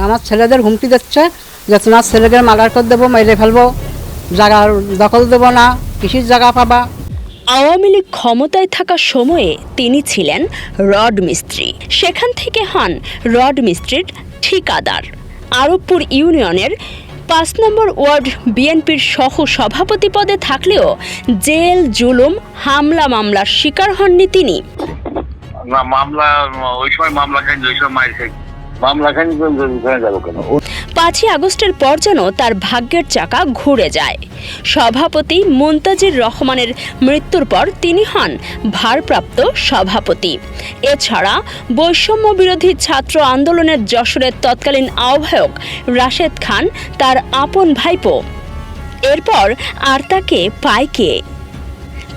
আমার ছেলেদের হুমকি দিচ্ছে যে তোমার ছেলেদের মার্ডার করে দেবো, মেরে ফেলবো, জায়গা দখল দেবো না, কৃষির জায়গা পাবা। আওয়ামী লীগ ক্ষমতায় থাকা সময়ে তিনি ছিলেন রড মিস্ত্রি, সেখান থেকে হন রড মিস্ত্রির ঠিকাদার। আরবপুর ইউনিয়নের ৫ নম্বর ওয়ার্ড বিএনপির সহ সভাপতি পদে থাকলেও জেল, জুলুম, হামলা মামলার শিকার হননি তিনি। না, মামলা ওই সময় মামলা খাইনি, ওই সময় মাইর খাই, মামলা খাইনি যাবো কেন? ৫ই আগস্টের পর যেন তার ভাগ্যের চাকা ঘুরে যায়। সভাপতি মুনতাজির রহমানের মৃত্যুর পর তিনি হন ভারপ্রাপ্ত সভাপতি। এছাড়া বৈষম্য বিরোধী ছাত্র আন্দোলনের যশোরের তৎকালীন আহ্বায়ক রাশেদ খান তার আপন ভাইপো। এরপর আর তাকে পায় কে?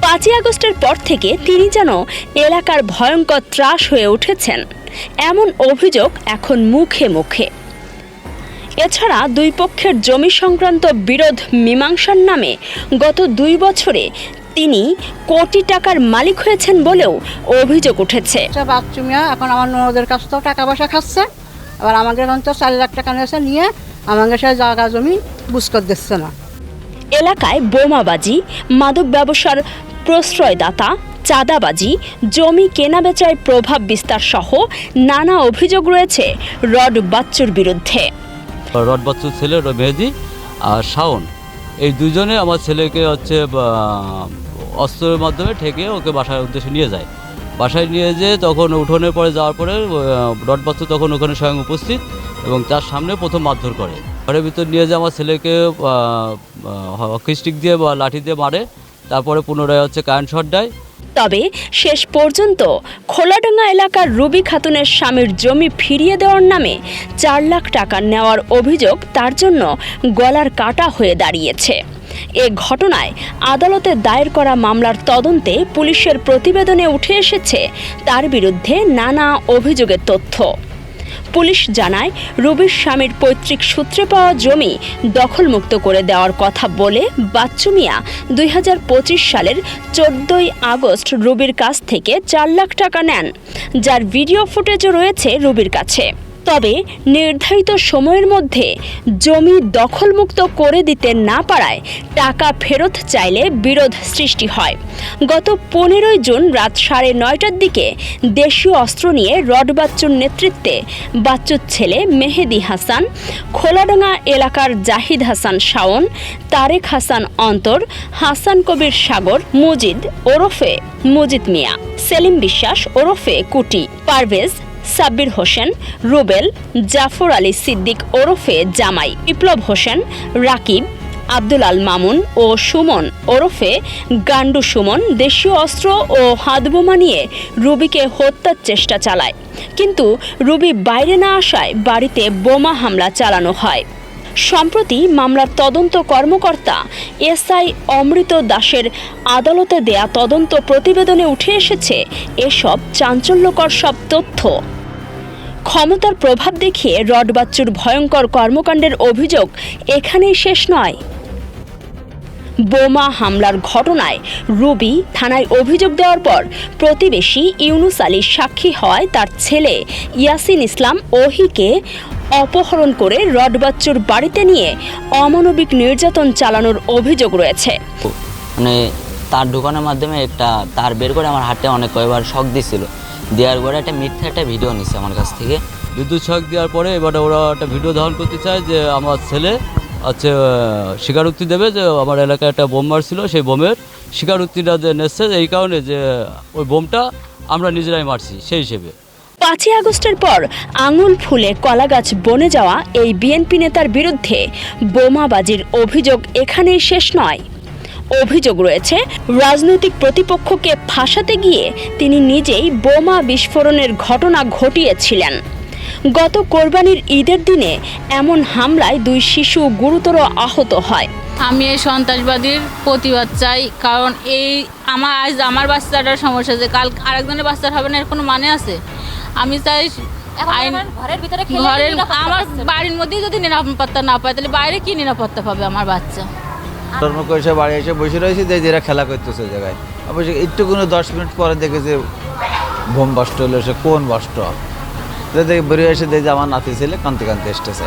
৫ই আগস্টের পর থেকে তিনি যেন এলাকার ভয়ঙ্কর ত্রাস হয়ে উঠেছেন, এমন অভিযোগ এখন মুখে মুখে। এছাড়া দুই পক্ষের জমি সংক্রান্ত বিরোধ মীমাংসার নামে গত ২ বছরে তিনি কোটি টাকার মালিক হয়েছেন বলেও অভিযোগ উঠেছে। বাচ্চু মিয়া এখন আমার ননদের কাছ থেকে টাকা পয়সা খাচ্ছে, আবার আমাদের এখন তো ৪ লাখ টাকা নিয়েছে, নিয়ে আমাদের সে জায়গা জমি বুঝ করে দিচ্ছে না। এলাকায় বোমাবাজি, মাদক ব্যবসার প্রশ্রয়দাতা, চাঁদাবাজি, জমি কেনাবেচায় প্রভাব বিস্তার সহ নানা অভিযোগ রয়েছে রড বাচ্চুর বিরুদ্ধে। রড বাচ্চুর ছেলে মেহেদি আর শাওন, এই দুজনে আমার ছেলেকে অস্ত্রের মাধ্যমে ঠেকে ওকে বাসার উদ্দেশ্যে নিয়ে যায়। বাসায় নিয়ে যেয়ে তখন উঠোনের পরে যাওয়ার পরে রড বাচ্চু তখন ওখানে স্বয়ং উপস্থিত এবং তার সামনে প্রথম মারধর করে। ঘরের ভিতর নিয়ে যে আমার ছেলেকে হকি স্টিক দিয়ে বা লাঠি দিয়ে মারে, তারপরে পুনরায় কারেন্ট শট দেয়। তবে শেষ পর্যন্ত খোলাডাঙ্গা এলাকার রুবি খাতুনের স্বামীর জমি ফিরিয়ে দেওয়ার নামে ৪ লাখ টাকা নেওয়ার অভিযোগ তার জন্য গলার কাটা হয়ে দাঁড়িয়েছে। এ ঘটনায় আদালতে দায়ের করা মামলার তদন্তে পুলিশের প্রতিবেদনে উঠে এসেছে তার বিরুদ্ধে নানা অভিযোগের তথ্য। পুলিশ জানায়, রুবির স্বামীর পৈতৃক সূত্রে পাওয়া জমি দখলমুক্ত করে দেওয়ার কথা বলে বাচ্চু মিয়া ২০২৫ সালের ১৪ই আগস্ট রুবির কাছ থেকে ৪ লাখ টাকা নেন, যার ভিডিও ফুটেজও রয়েছে রুবির কাছে। তবে নির্ধারিত সময়ের মধ্যে জমি দখলমুক্ত করে দিতে না পারায় টাকা ফেরত চাইলে বিরোধ সৃষ্টি হয়। গত ১৫ই জুন রাত ৯:৩০টার দিকে দেশীয় অস্ত্র নিয়ে রড বাচ্চুর নেতৃত্বে বাচ্চুর ছেলে মেহেদি হাসান, খোলাডাঙ্গা এলাকার জাহিদ হাসান শাওন, তারেক হাসান অন্তর, হাসান কবির সাগর, মুজিদ ওরফে মুজিদ মিয়া, সেলিম বিশ্বাস ওরফে কুটি, পারভেজ, সাব্বির হোসেন, রুবেল, জাফর আলী সিদ্দিক ওরফে জামাই, বিপ্লব হোসেন, রাকিব, আব্দুল আল মামুন ও সুমন ওরফে গান্ডু সুমন দেশীয় অস্ত্র ও হাতবোমা নিয়ে রুবিকে হত্যার চেষ্টা চালায়, কিন্তু রুবি বাইরে না আসায় বাড়িতে বোমা হামলা চালানো হয়। সম্প্রতি মামলার তদন্ত কর্মকর্তা এসআই অমৃত দাসের আদালতে দেয়া তদন্ত প্রতিবেদনে উঠে এসেছে এসব চাঞ্চল্যকর সব তথ্য। ক্ষমতার প্রভাব দেখিয়ে রড বাচ্চুর ভয়ঙ্কর কর্মকাণ্ডের অভিযোগ এখানেই শেষ নয়। বোমা হামলার ঘটনায় রুবি থানায় অভিযোগ দেওয়ার পর প্রতিবেশী ইউনুস আলী সাক্ষী হয় তার ছেলে ইয়াসিন ইসলাম ওহিকে অপহরণ করে রড বাচ্চুর বাড়িতে নিয়ে অমানবিক নির্যাতন চালানোর অভিযোগ রয়েছে। মানে তার ঢোকানোর মাধ্যমে একটা তার বের করে আমার হাতে অনেক কয়েকবার শক দিয়েছিল, দেওয়ার পরে একটা মিথ্যা একটা ভিডিও নিচ্ছে আমার কাছ থেকে। বিদ্যুৎ শক দেওয়ার পরে এবারে ওরা একটা ভিডিও ধারণ করতে চায় যে আমার ছেলে স্বীকারোক্তি দেবে যে আমার এলাকায় একটা বোম মারছিল, সেই বোমের স্বীকারোক্তিটা যে নেচ্ছে এই কারণে যে ওই বোমটা আমরা নিজেরাই মারছি সেই হিসেবে। ৫ই আগস্টের পর আঙুল ফুলে কলাগাছ বনে যাওয়া এই বিএনপি নেতার বিরুদ্ধে বোমাবাজির অভিযোগ এখানেই শেষ নয়। অভিযোগ রয়েছে রাজনৈতিক প্রতিপক্ষকে ফাঁসাতে গিয়ে তিনি নিজেই বোমা বিস্ফোরণের ঘটনা ঘটিয়েছিলেন। গত কোরবানির ঈদের দিনে এমন হামলায় ২ শিশু গুরুতর আহত হয়। আমি এই সন্ত্রাসবাদীর প্রতিবাদ চাই, কারণ আজ আমার বাচ্চাটার সমস্যা যে কাল আরেকজনের বাচ্চার হবে না, এর কোনো মানে আছে? আমি চাই আমার বাড়ির মধ্যেই যদি নিরাপত্তা না পায় তাহলে বাইরে কি নিরাপত্তা পাবে আমার বাচ্চা? ধর্ম করে এসে বাড়ি এসে বসে রয়েছি, এরা খেলা করতেছে জায়গায়। অবশ্যই একটু কোনো 10 মিনিট পরে দেখে যে বোম বাস্ট হলো, সে কোন বাস্ট? দেখি বেরিয়ে এসে দেখি যে আমার নাতি ছেলে কাঁদতে কাঁদতে এসতেছে।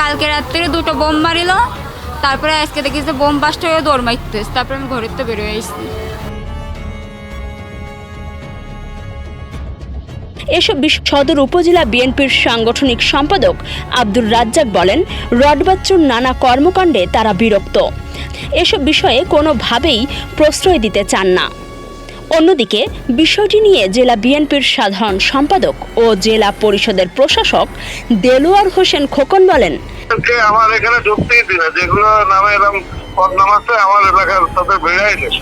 কালকে রাত্রে 2টো বোম মারিল, তারপরে আজকে দেখি যে বোম বাস্ট হয়ে দৌড় মারতেছে, তারপরে আমি ঘরের তো বেরিয়ে আসছি। এসব বিষয়ে সদর উপজেলা বিএনপির সাংগঠনিক সম্পাদক আব্দুর রাজ্জাক বলেন, রডবাচ্চুর নানা কর্মকাণ্ডে তারা বিরক্ত, এসব বিষয়ে কোনোভাবেই প্রশ্রয় দিতে চান না। অন্যদিকে বিষয়টি নিয়ে জেলা বিএনপির সাধারণ সম্পাদক ও জেলা পরিষদের প্রশাসক দেলোয়ার হোসেন খোকন বলেন, আমার এখানে ঢুকতেই দিন, যেগুলো নামে এরকম বদনাম আছে আমার এলাকার তাদের বেড়াই নেই,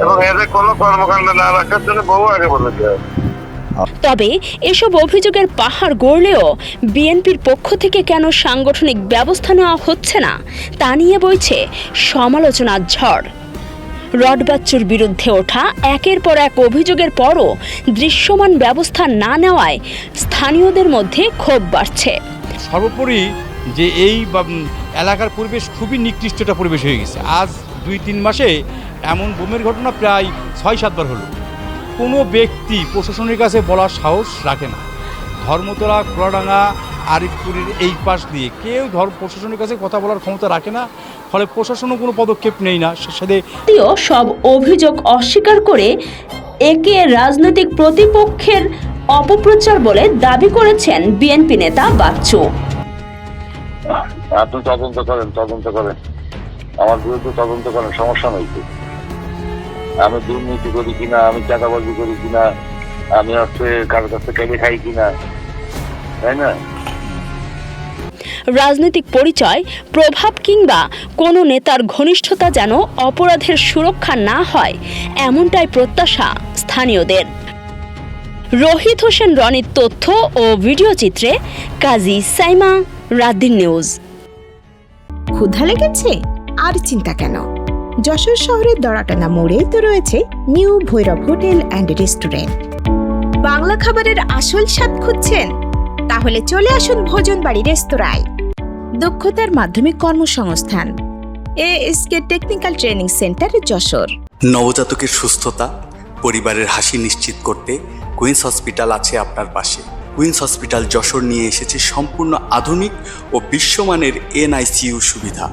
এবং এদের কোনো কর্মকাণ্ড না রাখার জন্য বহু আগে বলেছে। তবে এসব অভিযোগের পাহাড় গড়লেও বিএনপির পক্ষ থেকে কেন সাংগঠনিক ব্যবস্থা নেওয়া হচ্ছে না তা নিয়ে বইছে সমালোচনার ঝড়। রডবাচ্চুর বিরুদ্ধে ওঠা একের পর এক অভিযোগের পরও দৃশ্যমান ব্যবস্থা না নেওয়ায় স্থানীয়দের মধ্যে ক্ষোভ বাড়ছে। সর্বোপরি যে এই এলাকার পরিবেশ খুবই নিকৃষ্ট একটা পরিবেশ হয়ে গেছে। আজ 2-3 মাসে এমন বোমের ঘটনা প্রায় 6-7 বার হলো। কোনো ব্যক্তি প্রশাসনের কাছে বলার সাহস রাখে না। ধর্মতলা, খোলাডাঙ্গা, আরিফপুরের এই পাশ দিয়ে কেউ প্রশাসনের কাছে কথা বলার ক্ষমতা রাখে না, ফলে প্রশাসনও কোনো পদক্ষেপ নেই না। সাথে সব অভিযোগ অস্বীকার করে একে রাজনৈতিক প্রতিপক্ষের অপপ্রচার বলে দাবি করেছেন বিএনপি নেতা বাচ্চু। আপনি তদন্ত করেন, আমার বিরুদ্ধে তদন্ত করেন, সমস্যা নেই। আমি দুর্নীতি করি কিনা, আমি চাঁদাবাজি করি কিনা, আমি কারো কাছে কেটে খাই কিনা, তাই না? রাজনৈতিক পরিচয়, প্রভাব কিংবা কোনো নেতার ঘনিষ্ঠতা যেন অপরাধের সুরক্ষা না হয়, এমনটাই প্রত্যাশা স্থানীয়দের। রোহিত হোসেন রনির তথ্য ও ভিডিও চিত্রে কাজী সাইমা, রাতদিন নিউজ। ক্ষুধা লেগেছে? আর চিন্তা কেন, যশোর শহরের দড়াটানা মোড়ে তো রয়েছে new Bhairab hotel and restaurant. Bangla খাবারের আসল স্বাদ খুঁজছেন? তাহলে চলে আসুন ভোজনবাড়ি রেস্তোরাঁয়। দক্ষতার মাধ্যমে কর্মসংস্থান, ASK technical training centre, Jessore. নবজাতকের সুস্থতা, পরিবারের হাসি নিশ্চিত করতে কুইন্স হসপিটাল আছে আপনার পাশে। কুইন্স হসপিটাল যশোর নিয়ে এসেছে সম্পূর্ণ আধুনিক ও বিশ্বমানের NICU সুবিধা।